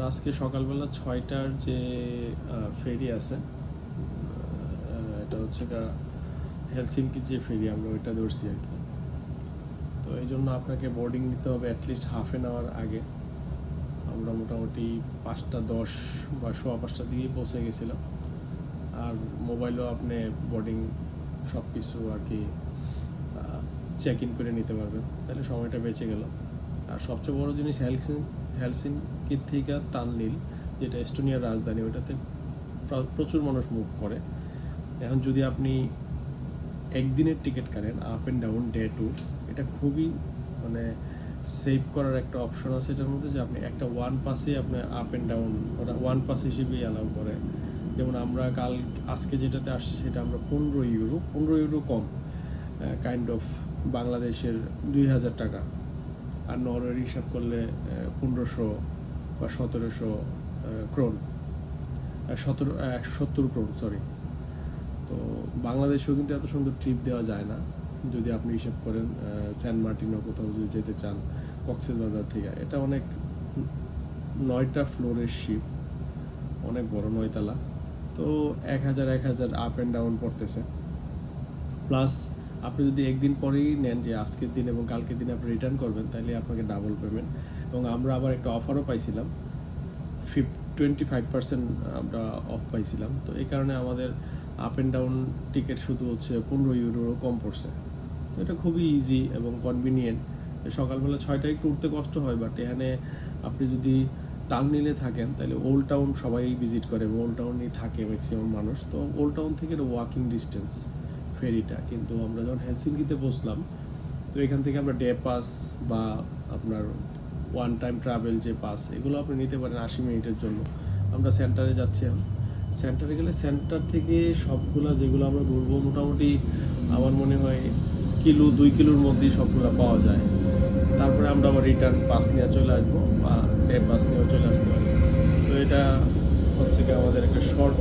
আজকে সকালবেলা 6টার যে ফেরি আছে, এটা হচ্ছে হেলসিঙ্কির যে ফেরি, আমরা ওইটা ধরছি আর কি। তো এই জন্য আপনাকে বোর্ডিং নিতে হবে অ্যাটলিস্ট হাফ অ্যান আওয়ার আগে। আমরা মোটামুটি 5:10 বা 5:15 দিকেই পৌঁছে গেছিলাম। আর মোবাইলও আপনি বোর্ডিং সব কিছু আর কি চেক ইন করে নিতে পারবেন, তাহলে সময়টা বেঁচে গেল। আর সবচেয়ে বড় জিনিস হেলসিঙ্কির থেকে তানলিল, যেটা এস্টোনিয়ার রাজধানী, ওইটাতে প্রচুর মানুষ মুভ করে। এখন যদি আপনি একদিনের টিকিট কাটেন up and down day two, এটা খুবই মানে সেভ করার একটা অপশন আছে এটার মধ্যে, যে আপনি একটা ওয়ান পাসে আপনি আপ অ্যান্ড ডাউন, ওটা ওয়ান পাস হিসেবেই অ্যালাউ করে। যেমন আমরা আজকে যেটাতে আসছি সেটা আমরা 15 ইউরো কম, কাইন্ড অফ বাংলাদেশের 2000 টাকা। আর নরওয়ের হিসাব করলে 1500 বা 1700 ক্রোন, 170 ক্রোন সরি। তো বাংলাদেশেও কিন্তু এত সুন্দর ট্রিপ দেওয়া যায় না যদি আপনি হিসাব করেন সেন্ট মার্টিনও কোথাও যদি যেতে চান কক্সবাজার থেকে। এটা অনেক 9টা ফ্লোরের শিপ, অনেক বড়, 9তলা। তো 1000 আপ অ্যান্ড ডাউন পড়তেছে। প্লাস আপনি যদি একদিন পরেই নেন, যে আজকের দিন এবং কালকের দিন আপনি রিটার্ন করবেন, তাহলে আপনাকে ডাবল পেমেন্ট। এবং আমরা আবার একটা অফারও পাইছিলাম, 25% আমরা অফ পাইছিলাম। তো এই কারণে আমাদের আপ অ্যান্ড ডাউন টিকিট শুধু হচ্ছে 15 ইউরো কম পড়ছে। তো এটা খুবই ইজি এবং কনভিনিয়েন্ট। সকালবেলা 6টায় একটু উঠতে কষ্ট হয়, বাট এখানে আপনি যদি তানলিলে থাকেন তাহলে ওল্ড টাউন সবাই ভিজিট করে, ওল্ড টাউনেই থাকে ম্যাক্সিমাম মানুষ। তো ওল্ড টাউন থেকে ওয়াকিং ডিস্টেন্স ফেরিটা। কিন্তু আমরা যখন হেলসিঙ্কিতে বসলাম, তো এখান থেকে আমরা ডে পাস বা আপনার ওয়ান টাইম ট্রাভেল যে পাস, এগুলো আপনি নিতে পারেন 80 মিনিটের জন্য। আমরা সেন্টারে যাচ্ছি। সেন্টারে গেলে সেন্টার থেকে সবগুলো যেগুলো আমরা ঘুরবো, মোটামুটি আমার মনে হয় 2 কিলোর মধ্যেই সবগুলো পাওয়া যায়। তারপরে আমরা আবার রিটার্ন পাস নিয়ে চলে আসবো বা ডে পাস নিয়েও চলে আসতে পারি। তো এটা হচ্ছে কি আমাদের একটা শর্ট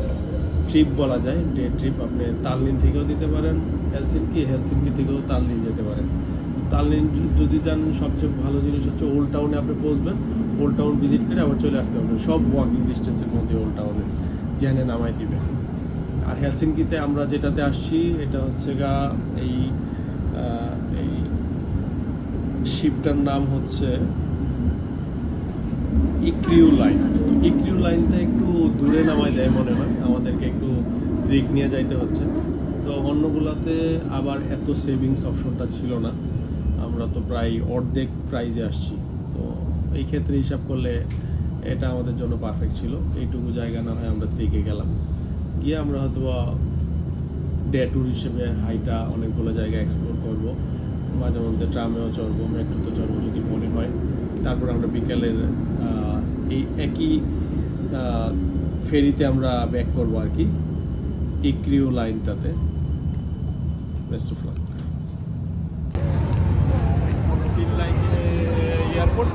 ট্রিপ বলা যায়, ডে ট্রিপ। আপনি তানলিন থেকেও দিতে পারেন হেলসিঙ্কি থেকেও তানলিন যেতে পারেন। তানলিন যদি যান, সবচেয়ে ভালো জিনিস হচ্ছে ওল্ড টাউনে আপনি পৌঁছবেন, ওল্ড টাউন ভিজিট করে আবার চলে আসতে পারবেন, সব ওয়াকিং ডিস্টেন্সের মধ্যে ওল্ড টাউনে যেখানে নামাই দিবে। আর হেলসিঙ্কিতে আমরা যেটাতে আসছি, এটা হচ্ছে এই শিপটার নাম হচ্ছে ইক্রিউ লাইন। ইক্রিউ লাইনটা একটু দূরে নামাই দেয় মনে হয়, আমাদেরকে একটু ট্রিক নিয়ে যাইতে হচ্ছে। তো অন্যগুলোতে আবার এত সেভিংস অপশনটা ছিল না, আমরা তো প্রায় অর্ধেক প্রাইজে আসছি। তো এই ক্ষেত্রে হিসাব করলে এটা আমাদের জন্য পারফেক্ট ছিল। এইটুকু জায়গা না হয় আমরা ট্রিকে গেলাম, গিয়ে আমরা হয়তো ডে ট্যুর হিসেবে হাইটা অনেকগুলো জায়গা এক্সপ্লোর করবো, মাঝে মধ্যে ট্রামেও চড়বো, মেট্রোতে চড়বো যদি মনে হয়। তারপর আমরা বিকেলের এই একই ফেরিতে আমরা ব্যাক করবো আর কি, ইক্রিউ লাইনটাতে। Best of luck. এয়ারপোর্ট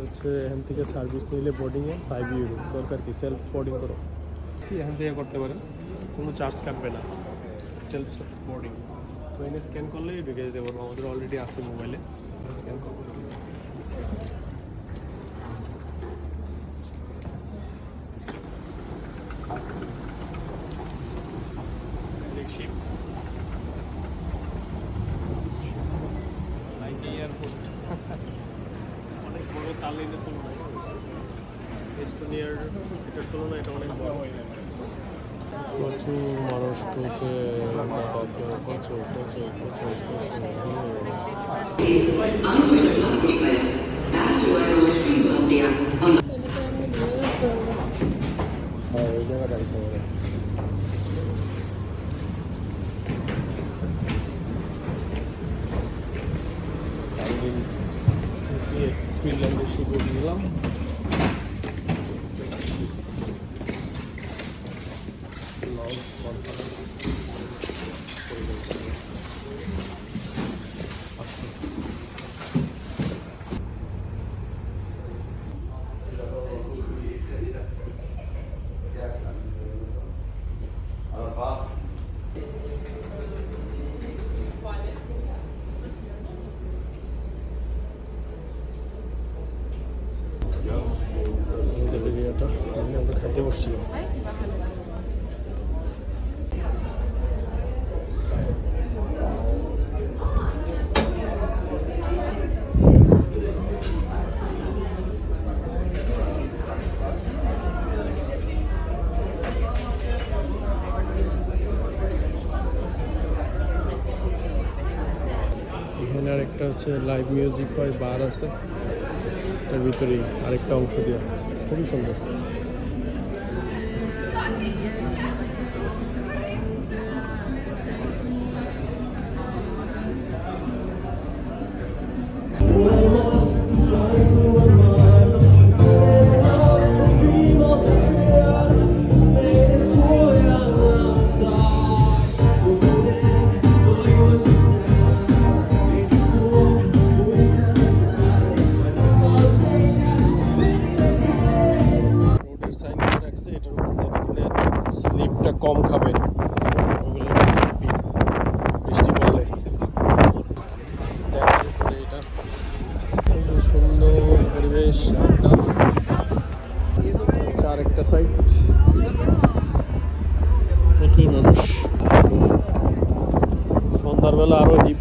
হচ্ছে এখান থেকে সার্ভিস নিলে বোর্ডিংয়ে 5 ইউরো। দরকার কি সেলফ বোর্ডিং করো, এখান থেকে করতে পারেন, কোনো চার্জ কাটবে না, সেলফ বোর্ডিং। তো এনে স্ক্যান করলেই ঢুকে যেতে পারবো, আমাদের অলরেডি আছে মোবাইলে, স্ক্যান করবো। এয়ারপোর্ট অনেক বড়, তানলিনের তুলনায় এস্টোনিয়ার এটার তুলনায় এটা অনেক বড়। প্রচুর মানুষ এসে প্রচুর ওই জায়গাটা ফিনল্যান্ডের শিপে গেলাম। আসছিলাম। এখানে আরেকটা হচ্ছে লাইভ মিউজিক হয়, বার আছে, তার ভিতরেই আরেকটা অংশ দেওয়া, খুবই সুন্দর। রোডের সাইন করে রাখছে, এটার উপর দেখা করে স্লিপটা কম খাবে, ওগুলো স্লিপি বৃষ্টি পড়লে। দেখার উপরে এটা খুব সুন্দর পরিবেশ। চার একটা সাইড, প্রচুর মানুষ। সন্ধ্যার বেলা আরো হিপ।